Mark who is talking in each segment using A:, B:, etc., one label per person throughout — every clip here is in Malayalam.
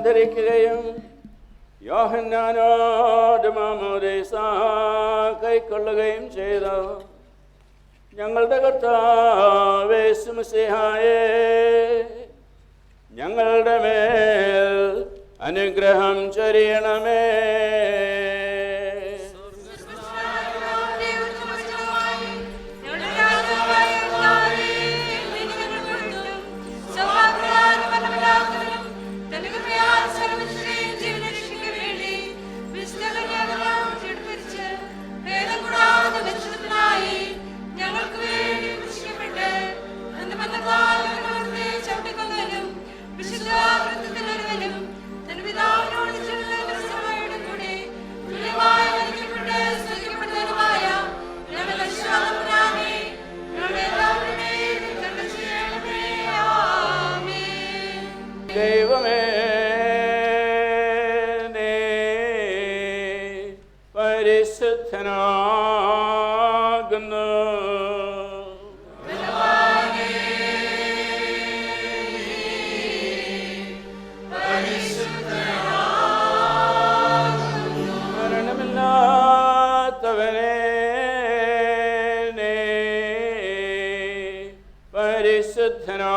A: ധരിക്കുകയും യോഹന്നാനോട് മാമോദീസ കൈക്കൊള്ളുകയും ചെയ്ത ഞങ്ങളുടെ കർത്താവേ യേശു മിശിഹായേ, ഞങ്ങളുടെ മേൽ അനുഗ്രഹം ചൊരിയണമേ. ദൈവമേ, നീ പരിശുദ്ധനാകുന്നു. മരണമില്ലാത്തവനെ, നീ പരിശുദ്ധനാകുന്നു.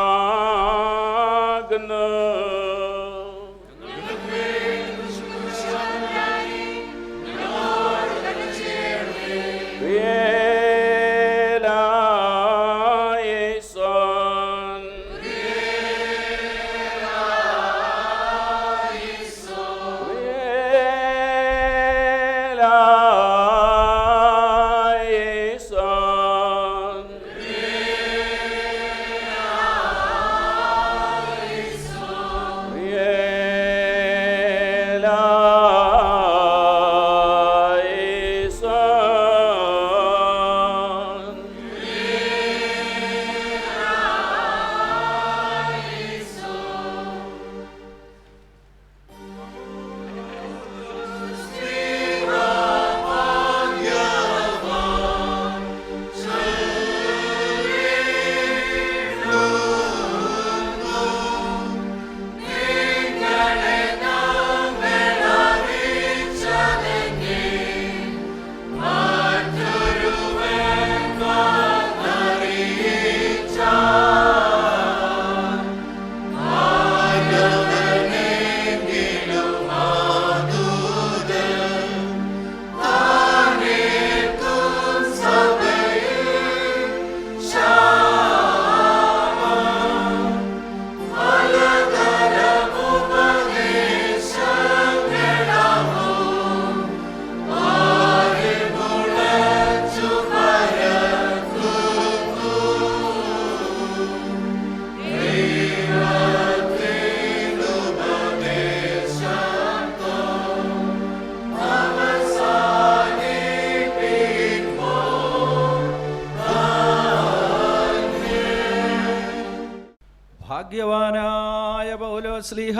B: ഭാഗ്യവാനായ പൗലോസ്ലീഹ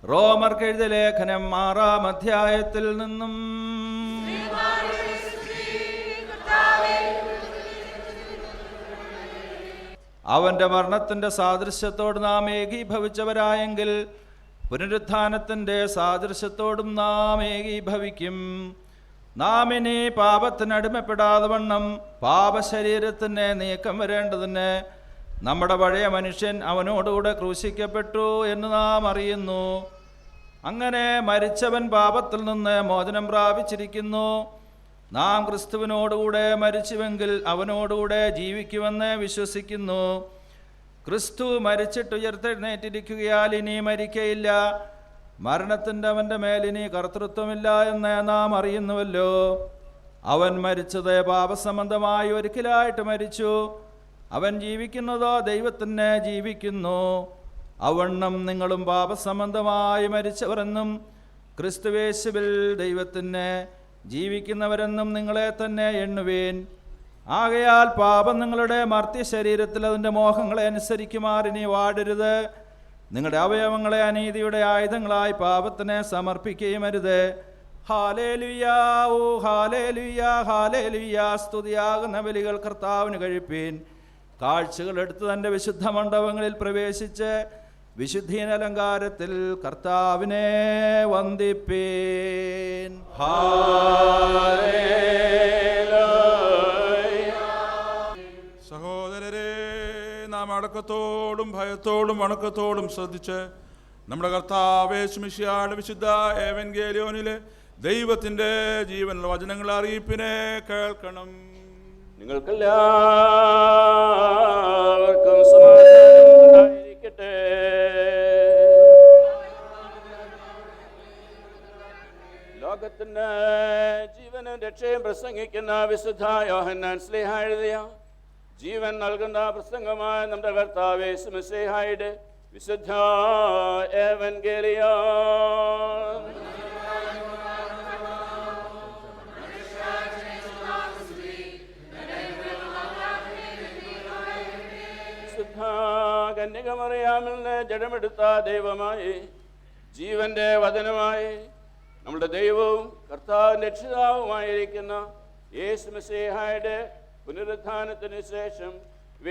B: റോമർക്ക് എഴുതിയ ലേഖനം 6-ാം അധ്യായത്തിൽ നിന്നും അവന്റെ മരണത്തിന്റെ സാദൃശ്യത്തോട് നാം ഏകീഭവിച്ചവരായെങ്കിൽ പുനരുത്ഥാനത്തിന്റെ സാദൃശ്യത്തോടും നാം ഏകീഭവിക്കും. നാം ഇനി പാപത്തിന് അടിമപ്പെടാതെ വണ്ണം പാപശരീരത്തിന് നീക്കം വരേണ്ടതിന് നമ്മുടെ പഴയ മനുഷ്യൻ അവനോടുകൂടെ ക്രൂശിക്കപ്പെട്ടു എന്ന് നാം അറിയുന്നു. അങ്ങനെ മരിച്ചവൻ പാപത്തിൽ നിന്ന് മോചനം പ്രാപിച്ചിരിക്കുന്നു. നാം ക്രിസ്തുവിനോടുകൂടെ മരിച്ചുവെങ്കിൽ അവനോടുകൂടെ ജീവിക്കുമെന്ന് വിശ്വസിക്കുന്നു. ക്രിസ്തു മരിച്ചിട്ടുയർത്തെഴുന്നേറ്റിരിക്കുകയാൽ ഇനി മരിക്കയില്ല. മരണത്തിൻ്റെ അവൻ്റെ മേലിനി കർത്തൃത്വമില്ല എന്ന് നാം അറിയുന്നുവല്ലോ. അവൻ മരിച്ചത് പാപസംബന്ധമായി ഒരിക്കലായിട്ട് മരിച്ചു. അവൻ ജീവിക്കുന്നതോ ദൈവത്തിന് ജീവിക്കുന്നു. അവണ്ണം നിങ്ങളും പാപസംബന്ധമായി മരിച്ചവരെന്നും ക്രിസ്തുവേശുവിൽ ദൈവത്തിന് ജീവിക്കുന്നവരെന്നും നിങ്ങളെ തന്നെ എണ്ണുവേൻ. ആകയാൽ പാപം നിങ്ങളുടെ മർത്യ ശരീരത്തിൽ അതിൻ്റെ മോഹങ്ങളെ അനുസരിക്കുമാറിനി വാടരുത്. നിങ്ങളുടെ അവയവങ്ങളെ അനീതിയുടെ ആയുധങ്ങളായി പാപത്തിനെ സമർപ്പിക്കുകയും അരുത്. ഹാലേലുയാ, ഓ ഹാലേലുയാ, ഹാലേലുയാ. സ്തുതിയാകുന്ന ബലികൾ കർത്താവിന് കഴിപ്പീൻ. കാഴ്ചകൾ എടുത്ത് തൻ്റെ വിശുദ്ധ മണ്ഡപങ്ങളിൽ പ്രവേശിച്ച് വിശുദ്ധീന അലങ്കാരത്തിൽ കർത്താവിനെ വന്ദിപ്പീൻ.
C: സഹോദരരെ, നാം അടക്കത്തോടും ഭയത്തോടും വണക്കത്തോടും ശ്രദ്ധിച്ച് നമ്മുടെ കർത്താവ് യേശു മിശിഹായുടെ വിശുദ്ധ ഏവൻഗേലിയോനിലെ ദൈവത്തിൻ്റെ ജീവനുള്ള വചനങ്ങൾ അറിയിപ്പിനെ കേൾക്കണം.
A: നിങ്ങൾക്കെല്ലാവർക്കും സമാധാനം ഉണ്ടായിരിക്കട്ടെ. ലോകത്തിന്റെ ജീവനും രക്ഷയും പ്രസംഗിക്കുന്ന വിശുദ്ധ യോഹന്നാൻ ശ്ലീഹ എഴുതിയ ജീവൻ നൽകുന്ന പ്രസംഗമായ നമ്മുടെ കർത്താവ് യേശു മിശിഹായുടെ വിശുദ്ധ ഏവൻഗേലിയോൻ. കന്യകമറിയാമിൽ നിന്ന് ജഡമെടുത്ത ദൈവമായി ജീവന്റെ വചനമായി നമ്മുടെ ദൈവവും കർത്താവിൻ്റെ രക്ഷിതാവുമായിരിക്കുന്ന യേശു മിശിഹായുടെ പുനരുത്ഥാനത്തിന് ശേഷം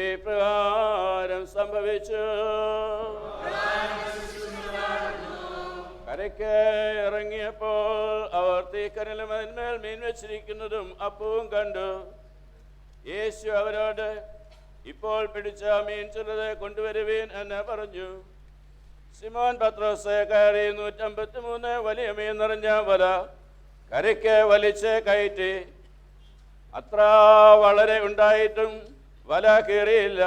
A: ഇപ്രകാരം സംഭവിച്ചു. കരയ്ക്ക് ഇറങ്ങിയപ്പോൾ അവർ തീക്കനലും അതിന്മേൽ മീൻ വെച്ചിരിക്കുന്നതും അപ്പവും കണ്ടു. യേശു അവരോട്, ഇപ്പോൾ പിടിച്ച മീൻ ചിലത് കൊണ്ടുവരുവീൻ എന്ന് പറഞ്ഞു. ശിമോൻ പത്രോസ് കയറി 153 വലിയ മീൻ നിറഞ്ഞ വല കരയ്ക്ക് വലിച്ച് കയറ്റി. അത്ര വളരെ ഉണ്ടായിട്ടും വല കീറിയില്ല.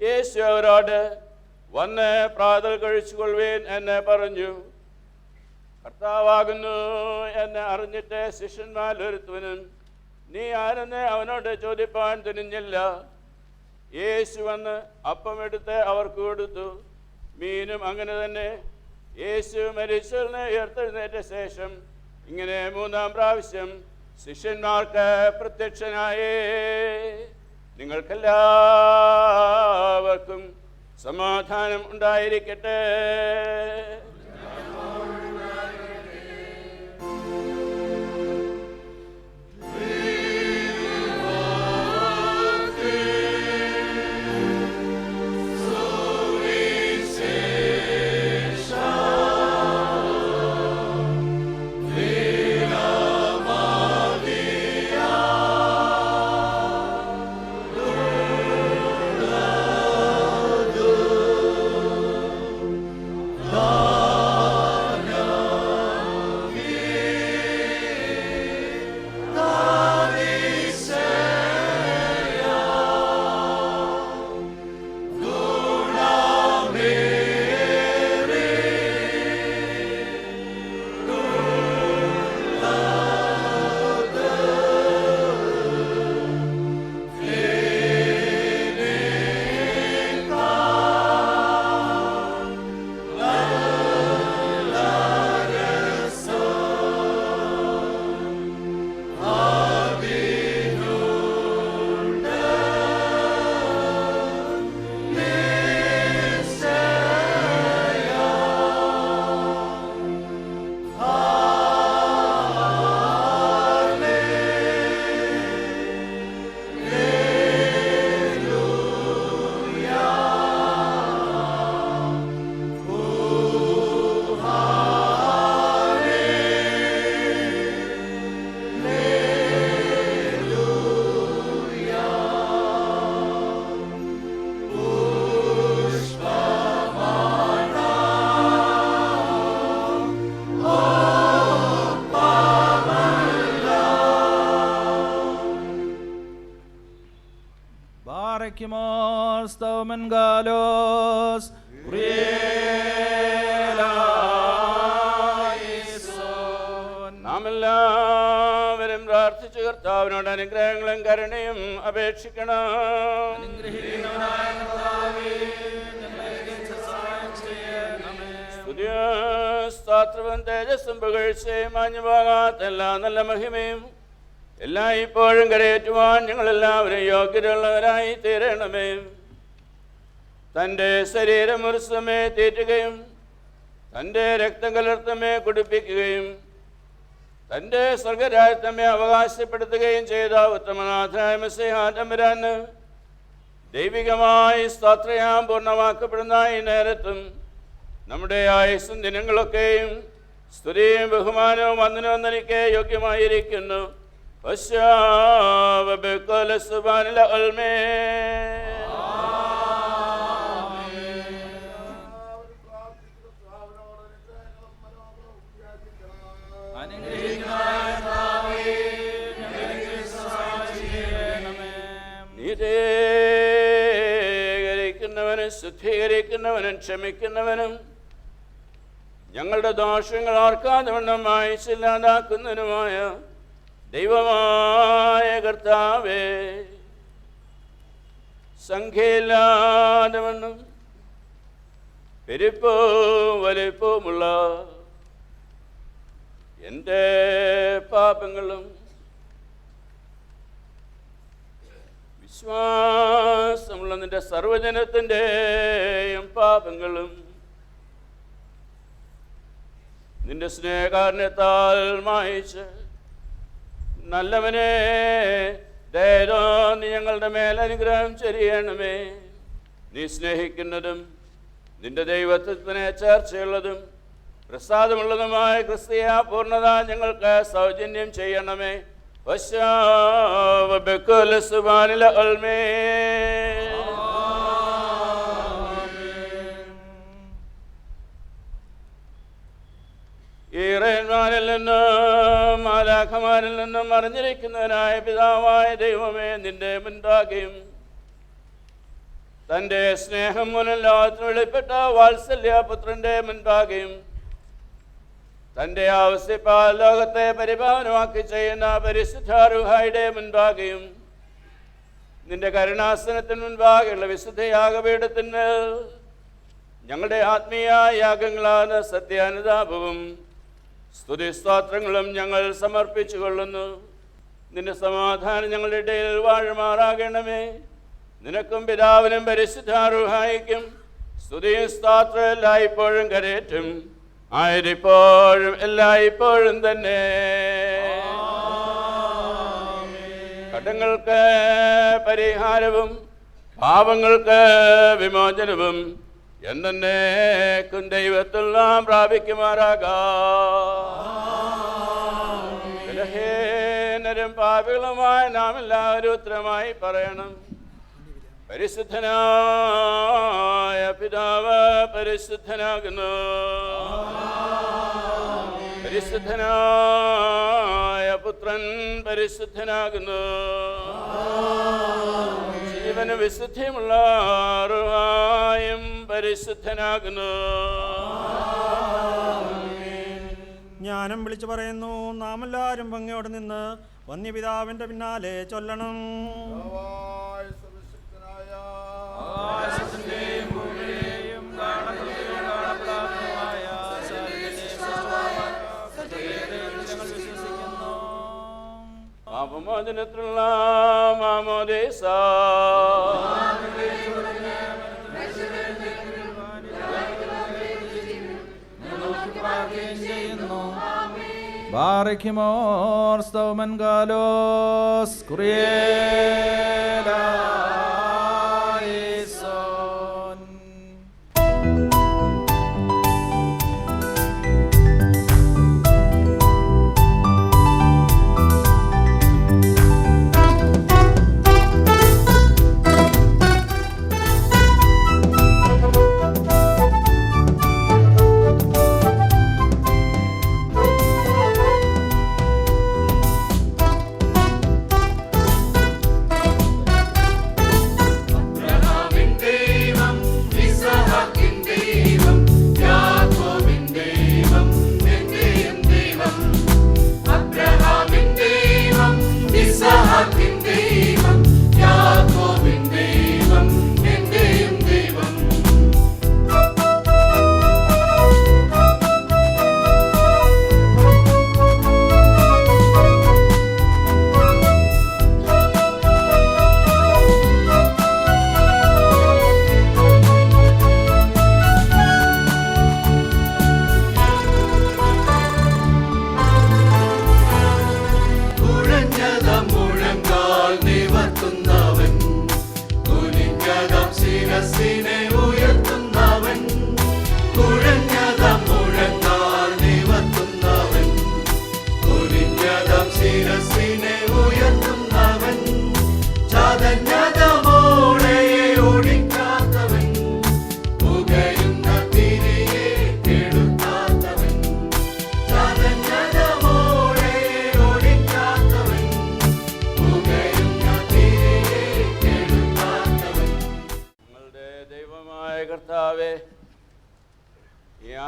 A: യേശു അവരോട്, വന്ന് പ്രാതൽ കഴിച്ചുകൊള്ളുവീൻ എന്ന് പറഞ്ഞു. കർത്താവാകുന്നു എന്ന് അറിഞ്ഞിട്ട് ശിഷ്യന്മാരിൽ ഒരുത്തവനും നീ ആരെന്ന് അവനോട് ചോദിപ്പാൻ തുനിഞ്ഞില്ല. യേശു വന്ന് അപ്പമെടുത്ത് അവർക്ക് കൊടുത്തു. മീനും അങ്ങനെ തന്നെ. യേശു മരിച്ചവരിൽ നിന്ന് ഉയർത്തെഴുന്നേറ്റ ശേഷം ഇങ്ങനെ 3-ാം പ്രാവശ്യം ശിഷ്യന്മാർക്ക് പ്രത്യക്ഷനായേ. നിങ്ങൾക്കെല്ലാവർക്കും സമാധാനം ഉണ്ടായിരിക്കട്ടെ.
B: God. Barikimos Staumengalos
A: നാം എല്ലാവരും പ്രാർത്ഥിച്ചു കർത്താവിനോട് അനുഗ്രഹങ്ങളും കരുണയും അപേക്ഷിക്കണം. സ്തുതിയും തേജസ്സും പുകഴ്ചയും മാഞ്ഞു പോകാത്ത എല്ലാ നല്ല മഹിമയും എല്ലായ്പ്പോഴും കരയേറ്റുവാൻ ഞങ്ങളെല്ലാവരും യോഗ്യരുള്ളവരായി തീരണമേ. തൻ്റെ ശരീരം ഒരു സമയം തീറ്റുകയും തൻ്റെ രക്തം കലർത്തമേ കുടിപ്പിക്കുകയും തൻ്റെ സ്വർഗരാജ്യത്തമ്മെ അവകാശപ്പെടുത്തുകയും ചെയ്ത ഉത്തമനാഥനായ മെസ്സിഹാ തമ്പുരാന് ദൈവികമായി സ്തോത്രയാം പൂർണ്ണമാക്കപ്പെടുന്ന ഈ നേരത്തും നമ്മുടെ ആയുസ്സും ദിനങ്ങളൊക്കെയും സ്തുതിയും ബഹുമാനവും വന്ദനവും എനിക്ക് യോഗ്യമായിരിക്കുന്നു. നീതീകരിക്കുന്നവനും ശുദ്ധീകരിക്കുന്നവനും ക്ഷമിക്കുന്നവനും ഞങ്ങളുടെ ദോഷങ്ങൾ ഓർക്കാതെ വണ്ണം ആയുസ്സില്ലാതാക്കുന്നതിനുമായ ദൈവമായ കർത്താവേ, സംഖ്യയില്ലാതെ വണ്ണം പെരുപ്പവും വലിപ്പവുമുള്ള എൻ്റെ പാപങ്ങളും വിശ്വാസമുള്ള നിന്റെ സർവജനത്തിൻ്റെയും പാപങ്ങളും നിന്റെ സ്നേഹകാരുണ്യത്താൽ മായിച്ച് നല്ലവനെ ദയതോ നീ ഞങ്ങളുടെ മേൽ അനുഗ്രഹം ചൊരിയണമേ. നീ സ്നേഹിക്കുന്നതും നിന്റെ ദൈവത്വത്തിനെ ചേർച്ചയുള്ളതും പ്രസാദമുള്ളതുമായ ക്രിസ്തീയ പൂർണ്ണത ഞങ്ങൾക്ക് സൗജന്യം ചെയ്യണമേ. ഈറന്മാരിൽ നിന്നും മാലാഖമാരിൽ നിന്നും അറിഞ്ഞിരിക്കുന്നതിനായ പിതാവായ ദൈവമേ, നിന്റെ മുൻപാകെയും തൻ്റെ സ്നേഹം മൂലം ലോകത്തിന് വെളിപ്പെട്ട വാത്സല്യപുത്രന്റെ മുൻപാകെയും തൻ്റെ ആവശ്യപ്പാൽ ലോകത്തെ പരിപാലനമാക്കി ചെയ്യുന്ന പരിശുദ്ധ റൂഹായുടെ മുൻപാകെയും നിന്റെ കരുണാസനത്തിന് മുൻപാകെയുള്ള വിശുദ്ധ യാഗപീഠത്തിന്മേൽ ഞങ്ങളുടെ ആത്മീയ യാഗങ്ങളാണ് സത്യാനുതാപവും സ്തുതിസ്തോത്രങ്ങളും ഞങ്ങൾ സമർപ്പിച്ചു കൊള്ളുന്നു. നിന്റെ സമാധാനം ഞങ്ങളുടെ ഇടയിൽ വാഴുമാറാകണമേ. നിനക്കും പിതാവിനും പരിശുദ്ധ റൂഹായിക്കും സ്തുതിയും സ്തോത്രവും എല്ലായ്പ്പോഴും കരേറ്റും ആയിരിപ്പോഴും എല്ലായ്പ്പോഴും തന്നെ. കടങ്ങൾക്ക് പരിഹാരവും പാപങ്ങൾക്ക് വിമോചനവും എന്നേക്കും ദൈവത്തിൽ നാം പ്രാപിക്കുമാറാകാം. പാപികളുമായ നാം എല്ലാവരും ഉത്തരമായി പറയണം: പരിശുദ്ധനായ പിതാവ് പരിശുദ്ധനാകുന്നു, പരിശുദ്ധനായ പുത്രൻ പരിശുദ്ധനാകുന്നു, ജീവന് വിശുദ്ധിയുമുള്ള റൂഹായും പരിശുദ്ധനാകുന്നു.
D: ജ്ഞാനം വിളിച്ചു പറയുന്നു, നാം എല്ലാവരും ഭംഗിയോടെ നിന്ന് വന്യപിതാവിന്റെ പിന്നാലെ ചൊല്ലണം.
A: പാപമോചനത്തിനുള്ള മാമോദീസ
B: Barikimor Staumengalos Kurielaison.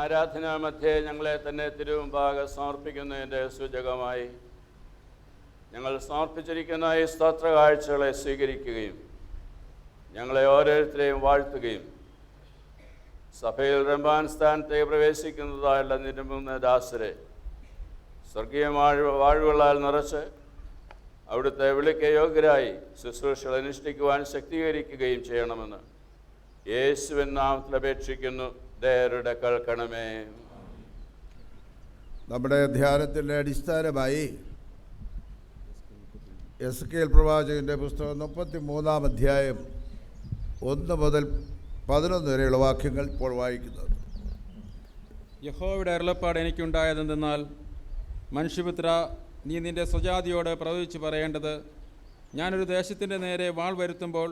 A: ആരാധനാ മധ്യേ ഞങ്ങളെ തന്നെ തിരുമുമ്പാകെ സമർപ്പിക്കുന്നതിൻ്റെ സൂചകമായി ഞങ്ങൾ സമർപ്പിച്ചിരിക്കുന്ന ഈ സ്തോത്ര കാഴ്ചകളെ സ്വീകരിക്കുകയും ഞങ്ങളെ ഓരോരുത്തരെയും വാഴ്ത്തുകയും സഭയിൽ റമ്പാൻ സ്ഥാനത്തേക്ക് പ്രവേശിക്കുന്നതായുള്ള നിന്റെ 3 ദാസരെ സ്വർഗീയ വാഴ്വുകളാൽ നിറച്ച് അവിടുത്തെ വിളിക്ക് യോഗ്യരായി ശുശ്രൂഷകൾ അനുഷ്ഠിക്കുവാൻ ശക്തീകരിക്കുകയും ചെയ്യണമെന്ന് യേശുവിൻ നാമത്തിൽ അപേക്ഷിക്കുന്നു. ദയരുടെ കേൾക്കണമേ.
E: നമ്മുടെ ധ്യാനത്തിൻ്റെ അടിസ്ഥാനമായി എസ്കേൽ പ്രവാചകൻ്റെ പുസ്തകം 33-ാം അധ്യായം 1 മുതൽ 11 വരെയുള്ള വാക്യങ്ങൾ ഇപ്പോൾ വായിക്കുന്നത്.
F: യഹോവയുടെ അരുളപ്പാട് എനിക്കുണ്ടായതെന്തെന്നാൽ, മനുഷ്യപുത്ര, നീ നിന്റെ സ്വജാതിയോട് പ്രവചിച്ച് പറയേണ്ടത്, ഞാനൊരു ദേശത്തിൻ്റെ നേരെ വാൾ വരുത്തുമ്പോൾ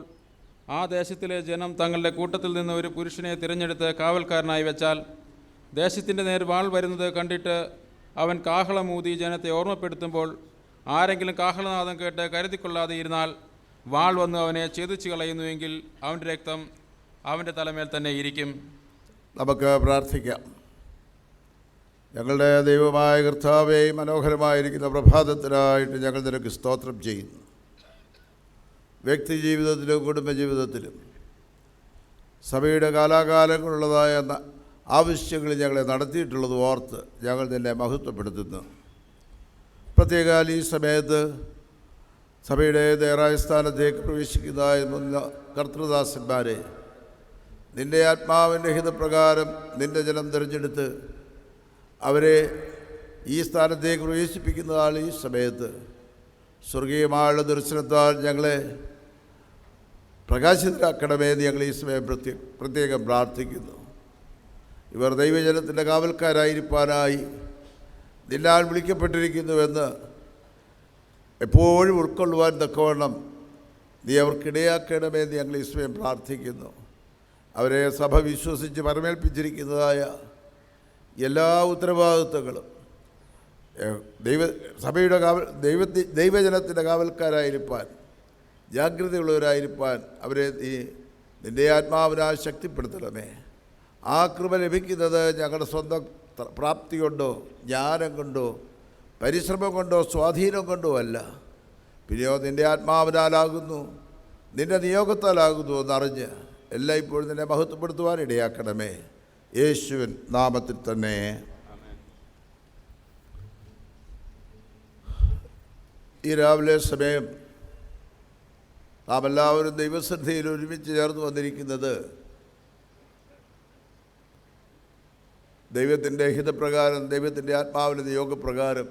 F: ആ ദേശത്തിലെ ജനം തങ്ങളുടെ കൂട്ടത്തിൽ നിന്ന് ഒരു പുരുഷനെ തിരഞ്ഞെടുത്ത് കാവൽക്കാരനായി വെച്ചാൽ, ദേശത്തിൻ്റെ നേരെ വാൾ വരുന്നത് കണ്ടിട്ട് അവൻ കാഹളമൂതി ജനത്തെ ഓർമ്മപ്പെടുത്തുമ്പോൾ ആരെങ്കിലും കാഹളനാദം കേട്ട് കരുതിക്കൊള്ളാതെ ഇരുന്നാൽ വാൾ വന്ന് അവനെ ഛേദിച്ചു കളയുന്നുവെങ്കിൽ അവൻ്റെ രക്തം അവൻ്റെ തലമേൽ തന്നെ ഇരിക്കും.
E: നമുക്ക് പ്രാർത്ഥിക്കാം. ഞങ്ങളുടെ ദൈവമായ കർത്താവേ, മനോഹരമായിരിക്കുന്ന പ്രഭാതത്തിനായിട്ട് ഞങ്ങൾ നിനക്ക് സ്തോത്രം ചെയ്യുന്നു. വ്യക്തി ജീവിതത്തിലും കുടുംബജീവിതത്തിലും സഭയുടെ കാലാകാലങ്ങളുള്ളതായ ആവശ്യങ്ങൾ ഞങ്ങളെ നടത്തിയിട്ടുള്ളത് ഓർത്ത് ഞങ്ങൾ നിന്നെ മഹത്വപ്പെടുത്തുന്നു. പ്രത്യേകാൽ ഈ സമയത്ത് സഭയുടെ നേരായ സ്ഥാനത്തേക്ക് പ്രവേശിക്കുന്നതായ കർത്തൃദാസന്മാരെ നിൻ്റെ ആത്മാവിൻ്റെ ഹിതപ്രകാരം നിൻ്റെ ജനം തിരഞ്ഞെടുത്ത് അവരെ ഈ സ്ഥാനത്തേക്ക് പ്രവേശിപ്പിക്കുന്നതാണ്. ഈ സമയത്ത് സ്വർഗീയമായുള്ള ദർശനത്താൽ ഞങ്ങളെ പ്രകാശിതരാക്കണമെന്ന് ഞങ്ങൾ ഈ സമയം പ്രത്യേകം പ്രാർത്ഥിക്കുന്നു. ഇവർ ദൈവജനത്തിൻ്റെ കാവൽക്കാരായിരിക്കാനായി നിന്നാൽ വിളിക്കപ്പെട്ടിരിക്കുന്നുവെന്ന് എപ്പോഴും ഉൾക്കൊള്ളുവാൻ തക്കവണ്ണം നീ അവർക്കിടയാക്കണമെന്ന് ഞങ്ങൾ ഈ സമയം പ്രാർത്ഥിക്കുന്നു. അവരെ സഭ വിശ്വസിച്ച് പരമേൽപ്പിച്ചിരിക്കുന്നതായ എല്ലാ ഉത്തരവാദിത്വങ്ങളും സഭയുടെ ദൈവജനത്തിൻ്റെ കാവൽക്കാരായിരിക്കാൻ, ജാഗ്രതയുള്ളവരായിരിക്കാൻ അവരെ നീ നിൻ്റെ ആത്മാവിനാൽ ശക്തിപ്പെടുത്തണമേ. ആ കൃപ ലഭിക്കുന്നത് ഞങ്ങളുടെ സ്വന്തം പ്രാപ്തി കൊണ്ടോ ജ്ഞാനം കൊണ്ടോ പരിശ്രമം കൊണ്ടോ സ്വാധീനം കൊണ്ടോ അല്ല, പിന്നെയോ നിൻ്റെ ആത്മാവിനാലാകുന്നു, നിൻ്റെ നിയോഗത്താലാകുന്നു എന്നറിഞ്ഞ് എല്ലായ്പ്പോഴും നിന്നെ മഹത്വപ്പെടുത്തുവാൻ ഇടയാക്കണമേ. യേശുവിൻ നാമത്തിൽ തന്നെ. ഈ രാവിലെ സമയം നാം എല്ലാവരും ദൈവശ്രദ്ധയിൽ ഒരുമിച്ച് ചേർന്ന് വന്നിരിക്കുന്നത് ദൈവത്തിൻ്റെ ഹിതപ്രകാരം, ദൈവത്തിൻ്റെ ആത്മാവിൻ്റെ നിയോഗപ്രകാരം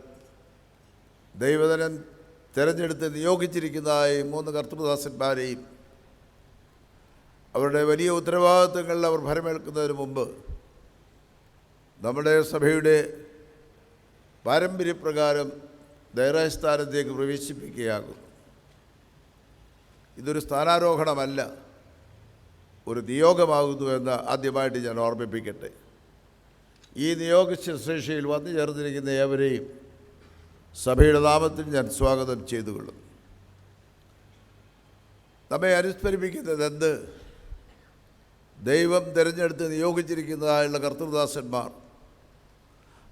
E: ദൈവജനം തിരഞ്ഞെടുത്ത് നിയോഗിച്ചിരിക്കുന്നതായ 3 കർത്തൃദാസന്മാരെയും അവരുടെ വലിയ ഉത്തരവാദിത്തങ്ങളിൽ അവർ ഭരമേൽക്കുന്നതിന് മുമ്പ് നമ്മുടെ സഭയുടെ പാരമ്പര്യപ്രകാരം ധൈര്യസ്ഥാനത്തേക്ക് പ്രവേശിപ്പിക്കുകയാകുന്നു. ഇതൊരു സ്ഥാനാരോഹണമല്ല, ഒരു നിയോഗമാകുന്നു എന്ന് ആദ്യമായിട്ട് ഞാൻ ഓർമ്മിപ്പിക്കട്ടെ. ഈ നിയോഗ ശുശ്രൂഷയിൽ വന്നു ചേർന്നിരിക്കുന്ന ഏവരെയും സഭയുടെ നാമത്തിൽ ഞാൻ സ്വാഗതം ചെയ്തുകൊള്ളുന്നു. നമ്മെ അനുസ്മരിപ്പിക്കുന്നത് എന്ത്? ദൈവം തിരഞ്ഞെടുത്ത് നിയോഗിച്ചിരിക്കുന്നതായുള്ള കർത്തൃദാസന്മാർ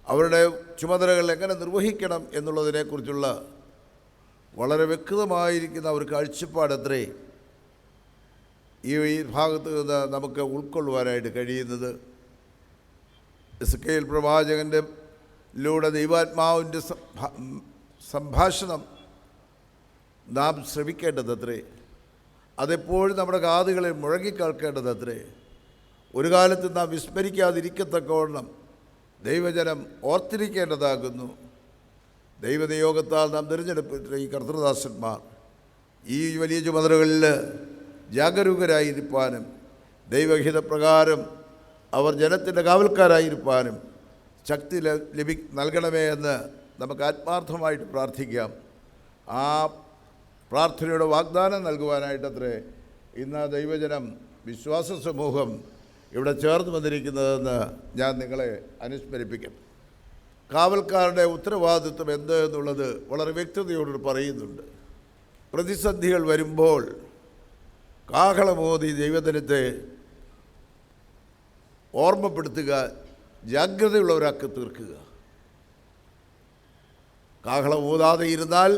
E: അവരുടെ ചുമതലകൾ എങ്ങനെ നിർവഹിക്കണം എന്നുള്ളതിനെക്കുറിച്ചുള്ള വളരെ വ്യക്തമായിരിക്കുന്ന ഒരു കാഴ്ചപ്പാടത്രേ ഈ ഭാഗത്ത് നിന്ന് നമുക്ക് ഉൾക്കൊള്ളുവാനായിട്ട് കഴിയുന്നത്. എസ്കേൽ പ്രവാചകൻ്റെ ലൂടെ ദൈവാത്മാവിൻ്റെ സംഭാഷണം നാം ശ്രമിക്കേണ്ടതത്രേ. അതെപ്പോഴും നമ്മുടെ കാതുകളിൽ മുഴങ്ങിക്കേൾക്കേണ്ടതത്രേ. ഒരു കാലത്ത് നാം വിസ്മരിക്കാതിരിക്കത്തക്കവണ്ണം ദൈവജനം ഓർത്തിരിക്കേണ്ടതാകുന്നു. ദൈവനിയോഗത്താൽ നാം തിരഞ്ഞെടുപ്പിച്ച ഈ കർത്തൃദാസന്മാർ ഈ വലിയ ചുമതലകളിൽ ജാഗരൂകരായിരിക്കാനും ദൈവഹിതപ്രകാരം അവർ ജനത്തിൻ്റെ കാവൽക്കാരായിരിക്കാനും ശക്തി നൽകണമേ എന്ന് നമുക്ക് ആത്മാർത്ഥമായിട്ട് പ്രാർത്ഥിക്കാം. ആ പ്രാർത്ഥനയുടെ വാഗ്ദാനം നൽകുവാനായിട്ടത്രേ ഇന്ന് ദൈവജനം വിശ്വാസ സമൂഹം ഇവിടെ ചേർന്ന് വന്നിരിക്കുന്നതെന്ന് ഞാൻ നിങ്ങളെ അനുസ്മരിപ്പിക്കും. കാവൽക്കാരുടെ ഉത്തരവാദിത്വം എന്ത് എന്നുള്ളത് വളരെ വ്യക്തതയോട് പറയുന്നുണ്ട്. പ്രതിസന്ധികൾ വരുമ്പോൾ കാഹളമോതി ദൈവജനത്തെ ഓർമ്മപ്പെടുത്തുക, ജാഗ്രതയുള്ളവരാക്കി തീർക്കുക. കാഹളം ഊതാതെ ഇരുന്നാൽ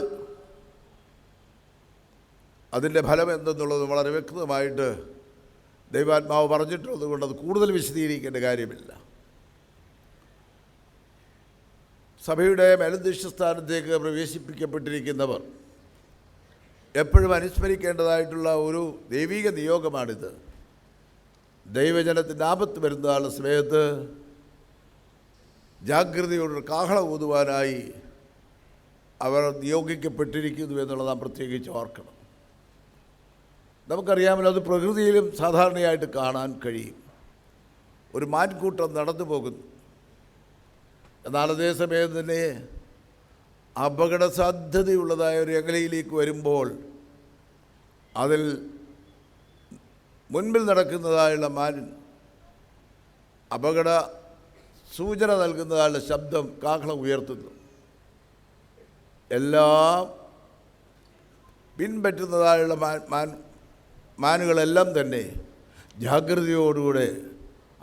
E: അതിൻ്റെ ഫലം എന്തെന്നുള്ളത് വളരെ വ്യക്തമായിട്ട് ദൈവാത്മാവ് പറഞ്ഞിട്ടുള്ളത് കൊണ്ട് അത് കൂടുതൽ വിശദീകരിക്കേണ്ട കാര്യമില്ല. സഭയുടെ മേലധ്യക്ഷ സ്ഥാനത്തേക്ക് പ്രവേശിപ്പിക്കപ്പെട്ടിരിക്കുന്നവർ എപ്പോഴും അനുസ്മരിക്കേണ്ടതായിട്ടുള്ള ഒരു ദൈവിക നിയോഗമാണിത്. ദൈവജനത്തിൻ്റെ ആപത്ത് വരുന്ന സമയത്ത് ജാഗ്രതയോടെ കാഹളം ഊതുവാനായി അവർ നിയോഗിക്കപ്പെട്ടിരിക്കുന്നു എന്നുള്ളത് നാം പ്രത്യേകിച്ച് ഓർക്കണം. നമുക്കറിയാമല്ലോ, അത് പ്രകൃതിയിലും സാധാരണയായിട്ട് കാണാൻ കഴിയും. ഒരു മാൻകൂട്ടം നടന്നു പോകുന്നു. എന്നാൽ അതേസമയം തന്നെ അപകട സാധ്യതയുള്ളതായ ഒരു മേഖലയിലേക്ക് വരുമ്പോൾ അതിൽ മുൻപിൽ നടക്കുന്നതായുള്ള മാൻ അപകട സൂചന നൽകുന്നതായുള്ള ശബ്ദം കാഹളം ഉയർത്തുന്നു. എല്ലാം പിൻപറ്റുന്നതായുള്ള മാനുകളെല്ലാം തന്നെ ജാഗ്രതയോടുകൂടെ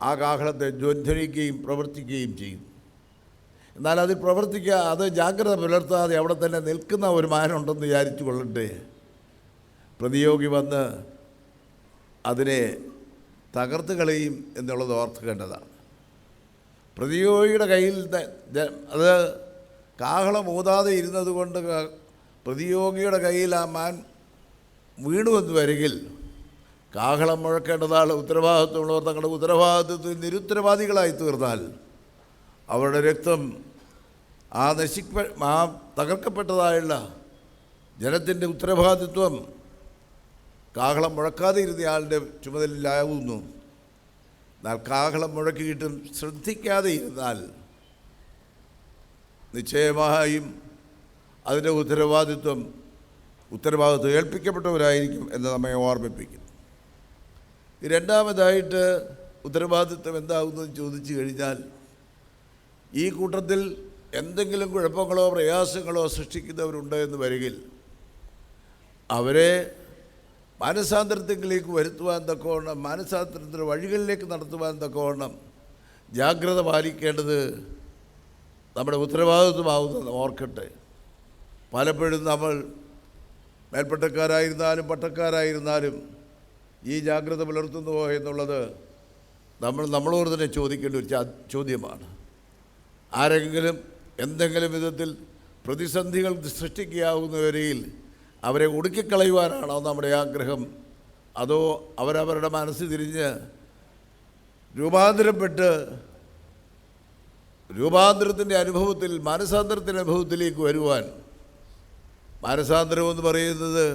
E: ആ കാഹളത്തെ ധ്വനിക്കുകയും പ്രവർത്തിക്കുകയും ചെയ്യും. എന്നാൽ അത് അത് ജാഗ്രത പുലർത്താതെ അവിടെ തന്നെ നിൽക്കുന്ന ഒരു മാനുണ്ടെന്ന് വിചാരിച്ചു കൊള്ളട്ടെ, പ്രതിയോഗി വന്ന് അതിനെ തകർത്ത് കളയും എന്നുള്ളത് ഓർക്കേണ്ടതാണ്. പ്രതിയോഗിയുടെ കയ്യിൽ അത് കാഹളം ഊതാതെ ഇരുന്നത് കൊണ്ട് പ്രതിയോഗിയുടെ കയ്യിൽ ആ മാൻ വീണുവെന്ന് വരികിൽ കാഹളം മുഴക്കേണ്ടതാണ് ഉത്തരവാദിത്വമുള്ളവർ തങ്ങളുടെ ഉത്തരവാദിത്വത്തിൽ നിരുത്തരവാദികളായി തീർന്നാൽ അവരുടെ രക്തം ആ തകർക്കപ്പെട്ടതായുള്ള ജനത്തിൻ്റെ ഉത്തരവാദിത്വം കാഹളം മുഴക്കാതെ ഇരുന്നയാളുടെ ചുമതലയിലാവുന്നു. എന്നാൽ കാഹളം മുഴക്കിയിട്ടും ശ്രദ്ധിക്കാതെ ഇരുന്നാൽ നിശ്ചയമായും അതിൻ്റെ ഉത്തരവാദിത്വം ഏൽപ്പിക്കപ്പെട്ടവരായിരിക്കും എന്ന് നമ്മെ ഓർമ്മിപ്പിക്കും. രണ്ടാമതായിട്ട് ഉത്തരവാദിത്വം എന്താകുന്നത് ചോദിച്ചു കഴിഞ്ഞാൽ, ഈ കൂട്ടത്തിൽ എന്തെങ്കിലും കുഴപ്പങ്ങളോ പ്രയാസങ്ങളോ സൃഷ്ടിക്കുന്നവരുണ്ട് എന്ന് വരികിൽ അവരെ മാനസാന്തരത്തിലേക്ക് വരുത്തുവാൻ തക്കവണ്ണം, മാനസാന്തരത്തിൻ്റെ വഴികളിലേക്ക് നടത്തുവാൻ തക്കവണ്ണം ജാഗ്രത പാലിക്കേണ്ടത് നമ്മുടെ ഉത്തരവാദിത്വമാകുന്നത് ഓർക്കട്ടെ. പലപ്പോഴും നമ്മൾ മേൽപ്പട്ടക്കാരായിരുന്നാലും പട്ടക്കാരായിരുന്നാലും ഈ ജാഗ്രത പുലർത്തുന്നുവോ എന്നുള്ളത് നമ്മളോട് തന്നെ ചോദിക്കേണ്ട ഒരു ചോദ്യമാണ്. ആരെങ്കിലും എന്തെങ്കിലും വിധത്തിൽ പ്രതിസന്ധികൾ സൃഷ്ടിക്കാവുന്നവരിൽ അവരെ ഒടുക്കിക്കളയുവാനാണോ നമ്മുടെ ആഗ്രഹം? അതോ അവരവരുടെ മനസ്സ് തിരിഞ്ഞ് രൂപാന്തരത്തിൻ്റെ അനുഭവത്തിൽ, മാനസാന്തരത്തിൻ്റെ അനുഭവത്തിലേക്ക് വരുവാൻ? മാനസാന്തരം എന്ന് പറയുന്നത്